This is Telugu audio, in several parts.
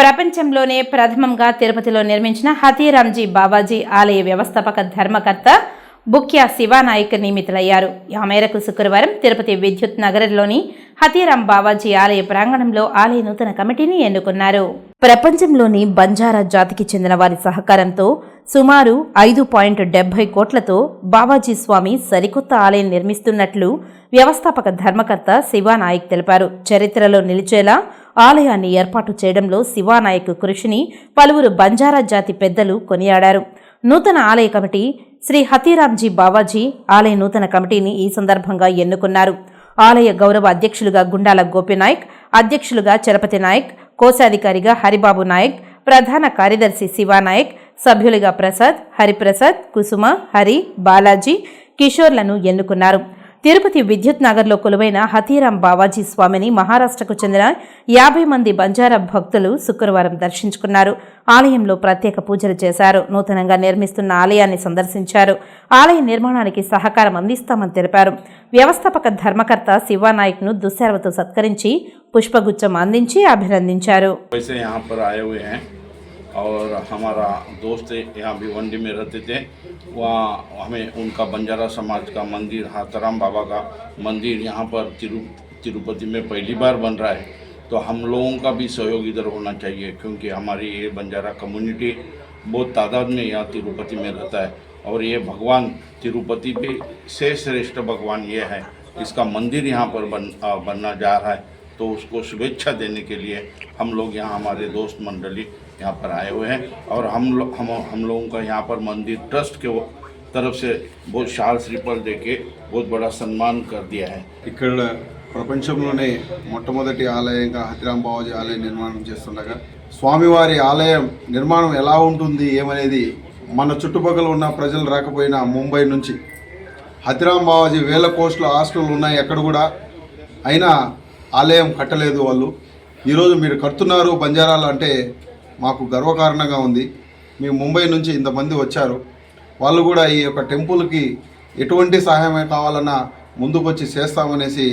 ప్రపంచంలోనే ప్రథమంగా తిరుపతిలో నిర్మించిన హతీరాంజీ బావాజీ ఆలయ వ్యవస్థాపక ధర్మకర్త బుక్యా శివానాయక్ నియమితులయ్యారు. ఆ మేరకు శుక్రవారం తిరుపతి విద్యుత్ నగరంలోని హతీరాం బావాజీ ఆలయ ప్రాంగణంలో ఆలయ నూతన కమిటీని ఎన్నుకున్నారు. ప్రపంచంలోని బంజారా జాతికి చెందిన వారి సహకారంతో సుమారు 5.70 కోట్లతో బావాజీ స్వామి సరికొత్త ఆలయం నిర్మిస్తున్నట్లు వ్యవస్థాపక ధర్మకర్త శివానాయక్ తెలిపారు. చరిత్రలో నిలిచేలా ఆలయాన్ని ఏర్పాటు చేయడంలో శివానాయక్ కృషిని పలువురు బంజారా జాతి పెద్దలు కొనియాడారు. నూతన ఆలయ కమిటీ శ్రీ హతీరాంజీ బావాజీ ఆలయ నూతన కమిటీని ఈ సందర్భంగా ఎన్నుకున్నారు. ఆలయ గౌరవ అధ్యక్షులుగా గుండాల గోపినాయక్, అధ్యక్షులుగా చలపతి నాయక్, కోశాధికారిగా హరిబాబు నాయక్, ప్రధాన కార్యదర్శి శివానాయక్, సభ్యులుగా ప్రసాద్, హరిప్రసాద్, కుసుమ, హరి, బాలాజీ, కిషోర్లను ఎన్నుకున్నారు. తిరుపతి విద్యుత్ నగర్లో కొలువైన హతీరాం బావాజీ స్వామిని మహారాష్ట్రకు చెందిన 50 మంది బంజారా భక్తులు శుక్రవారం దర్శించుకున్నారు. ఆలయంలో ప్రత్యేక పూజలు చేశారు. నూతనంగా నిర్మిస్తున్న ఆలయాన్ని సందర్శించారు. ఆలయ నిర్మాణానికి సహకారం అందిస్తామని తెలిపారు. వ్యవస్థాపక ధర్మకర్త శివానాయక్ను దుశ్శాలతో సత్కరించి పుష్పగుచ్చం అందించి అభినందించారు. और हमारा दोस्त यहाँ भिवंडी में रहते थे, वहाँ हमें उनका बंजारा समाज का मंदिर हतराम बाबा का मंदिर यहाँ पर तिरुपति में पहली बार बन रहा है, तो हम लोगों का भी सहयोग इधर होना चाहिए, क्योंकि हमारी ये बंजारा कम्युनिटी बहुत तादाद में यहाँ तिरुपति में रहता है और ये भगवान तिरुपति पे से श्रेष्ठ भगवान ये है, इसका मंदिर यहाँ पर बनना जा रहा है, तो उसको शुभेच्छा देने के लिए हम लोग यहाँ हमारे दोस्त मंडली यहाँ पर आए हुए हैं और हम लोगों का यहाँ पर मंदिर ट्रस्ट के तरफ से बहुत शाल श्रीफल देके बहुत बड़ा सम्मान कर दिया है. ఇక్కడ ప్రపంచంలోనే మొట్టమొదటి ఆలయంగా హతీరాం బావాజీ ఆలయం నిర్మాణం చేస్తుండగా స్వామివారి ఆలయం నిర్మాణం ఎలా ఉంటుంది ఏమనేది మన చుట్టుపక్కల ఉన్న ప్రజలు రాకపోయినా ముంబై నుంచి హతీరాం బావాజీ వేల కోట్ల ఆస్తులు ఉన్నాయి, ఎక్కడ కూడా అయినా ఆలయం కట్టలేదు వాళ్ళు. ఈరోజు మీరు కడుతున్నారు బంజారాలు అంటే మాకు గర్వకారణంగా ఉంది. మీ ముంబై నుంచి ఇంతమంది వచ్చారు, వాళ్ళు కూడా ఈ యొక్క టెంపుల్కి ఎటువంటి సహాయం కావాలన్నా ముందుకు వచ్చి చేస్తామనేసి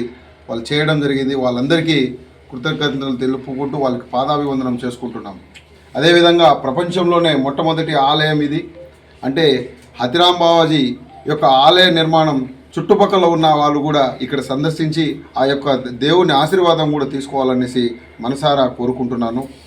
వాళ్ళు చేయడం జరిగింది. వాళ్ళందరికీ కృతజ్ఞతలు తెలుపుకుంటూ వాళ్ళకి పాదాభివందనం చేసుకుంటున్నాం. అదేవిధంగా ప్రపంచంలోనే మొట్టమొదటి ఆలయం ఇది. అంటే హతీరాం బావాజీ యొక్క ఆలయ నిర్మాణం చుట్టుపక్కల ఉన్న వాళ్ళు కూడా ఇక్కడ సందర్శించి ఆ యొక్క దేవుని ఆశీర్వాదం కూడా తీసుకోవాలనేసి మనసారా కోరుకుంటున్నాను.